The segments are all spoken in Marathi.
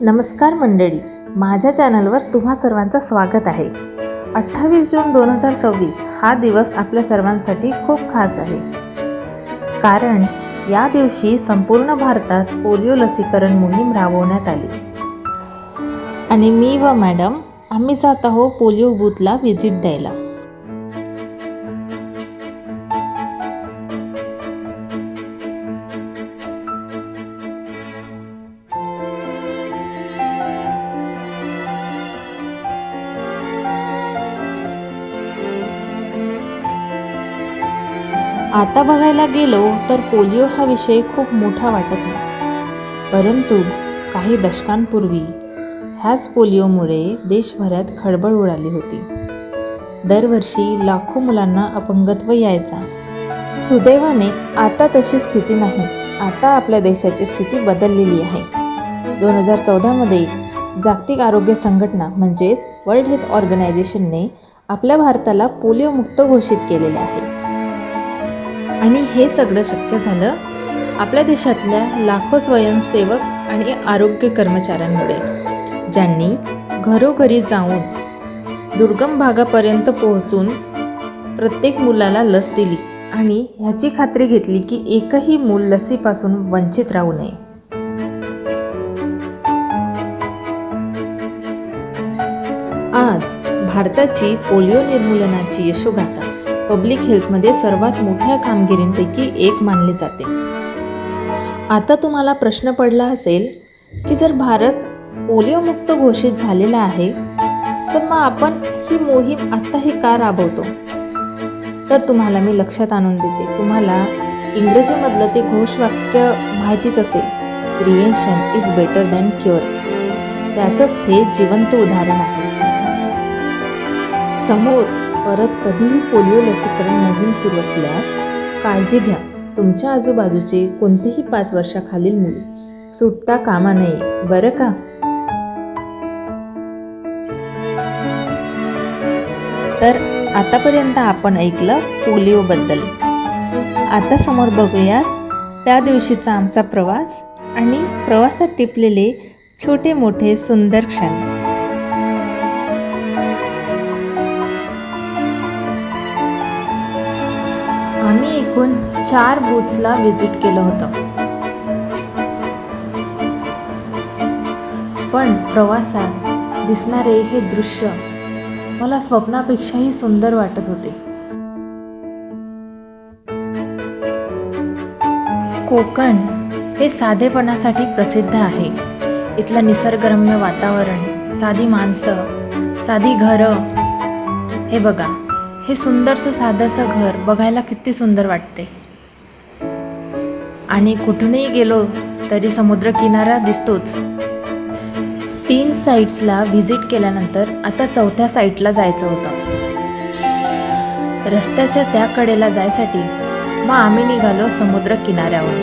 नमस्कार मंडळी, माझ्या चॅनलवर तुम्हा सर्वांचं स्वागत आहे। 28 जून 2026 हा दिवस आपल्या सर्वांसाठी खूप खास आहे, कारण या दिवशी संपूर्ण भारतात पोलिओ लसीकरण मोहीम राबवण्यात आली आणि मी व मॅडम आम्ही जात आहोत पोलिओ बूथला व्हिजिट द्यायला। आता बघायला गेलो तर पोलिओ हा विषय खूप मोठा वाटत नाही, परंतु काही दशकांपूर्वी ह्याच पोलिओमुळे देशभरात खळबळ उडाली होती। दरवर्षी लाखो मुलांना अपंगत्व यायचा। सुदैवाने आता तशी स्थिती नाही। आता आपल्या देशाची स्थिती बदललेली आहे। 2014 मध्ये जागतिक आरोग्य संघटना म्हणजेच वर्ल्ड हेल्थ ऑर्गनायझेशनने आपल्या भारताला पोलिओ मुक्त घोषित केलेले आहे आणि हे सगळं शक्य झालं आपल्या देशातल्या लाखो स्वयंसेवक आणि आरोग्य कर्मचाऱ्यांमुळे, ज्यांनी घरोघरी जाऊन दुर्गम भागापर्यंत पोहोचून प्रत्येक मुलाला लस दिली आणि ह्याची खात्री घेतली की एकही मूल लसीपासून वंचित राहू नये। आज भारताची पोलिओ निर्मूलनाची यशोगाथा पब्लिक हेल्थमध्ये सर्वात मोठ्या कामगिरींपैकी एक मानली जाते। आता तुम्हाला प्रश्न पडला असेल की जर भारत पोलिओ मुक्त घोषित झालेला आहे तर मग आपण ही मोहीम आत्ताही का राबवतो? तर तुम्हाला मी लक्षात आणून देते। तुम्हाला इंग्रजीमधलं ते घोषवाक्य माहितीच असेल, prevention is better than cure. त्याचंच हे जिवंत उदाहरण आहे। समोर परत कधीही पोलिओ लसीकरण मोहीम सुरू असल्यास काळजी घ्या। तुमच्या आजूबाजूचे कोणतेही 5 वर्षाखालील मूल सुटता कामा नये, बरं का? तर आतापर्यंत आपण ऐकलं पोलिओबद्दल। आता समोर बघूयात त्या दिवशीचा आमचा प्रवास आणि प्रवासात टिपलेले छोटे मोठे सुंदर क्षण। आम्ही एकूण 4 बूथ्सला व्हिजिट केलं होतं, पण प्रवासात दिसणारे हे दृश्य मला स्वप्नापेक्षाही सुंदर वाटत होते। कोकण हे साधेपणासाठी प्रसिद्ध आहे। इथलं निसर्गरम्य वातावरण, साधी माणसं, साधी घरं। हे बघा, हे सुंदरसं साधंसं घर बघायला किती सुंदर वाटते। आणि कुठूनही गेलो तरी समुद्रकिनारा दिसतोच। 3 साईट्सला व्हिजिट केल्यानंतर आता 4थ्या साईटला जायचं होतं। रस्त्याच्या त्या कडेला जायसाठी मग आम्ही निघालो समुद्र किनाऱ्यावर।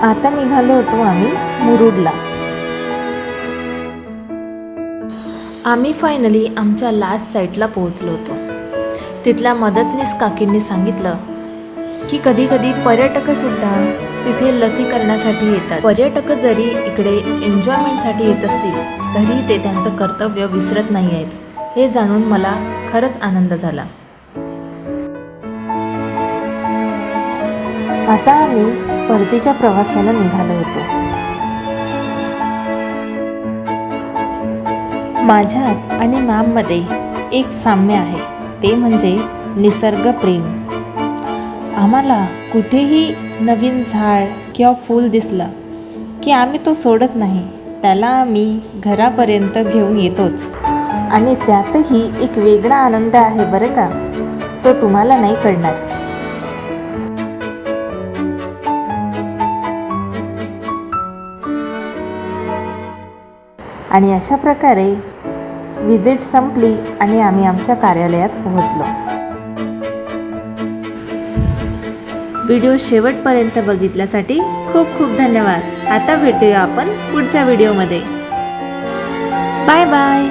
आता निघालो होतो आम्ही मुरुडला। आम्ही फायनली आमच्या लास्ट साईटला पोहोचलो होतो। तिथल्या मदतनीस काकींनी सांगितलं की कधी कधी पर्यटकसुद्धा तिथे लसीकरणासाठी येतात। पर्यटक जरी इकडे एन्जॉयमेंटसाठी येत असतील तरी ते त्यांचं कर्तव्य विसरत नाही आहेत। हे जाणून मला खरंच आनंद झाला। आता आम्ही परतीच्या प्रवासाला निघालो होतो। माझ्यात आणि मॅममध्ये एक साम्य आहे, ते म्हणजे निसर्गप्रेम। आम्हाला कुठेही नवीन झाड किंवा फूल दिसलं की आम्ही तो सोडत नाही, त्याला आम्ही घरापर्यंत घेऊन येतोच। आणि त्यातही एक वेगळा आनंद आहे बरं का, तो तुम्हाला नाही कळणार। आणि अशा प्रकारे व्हिजिट संपली आणि आम्ही आमच्या कार्यालयात पोहोचलो। व्हिडिओ शेवटपर्यंत बघितल्यासाठी खूप खूप धन्यवाद। आता भेटूया आपण पुढच्या व्हिडिओमध्ये। Bye bye.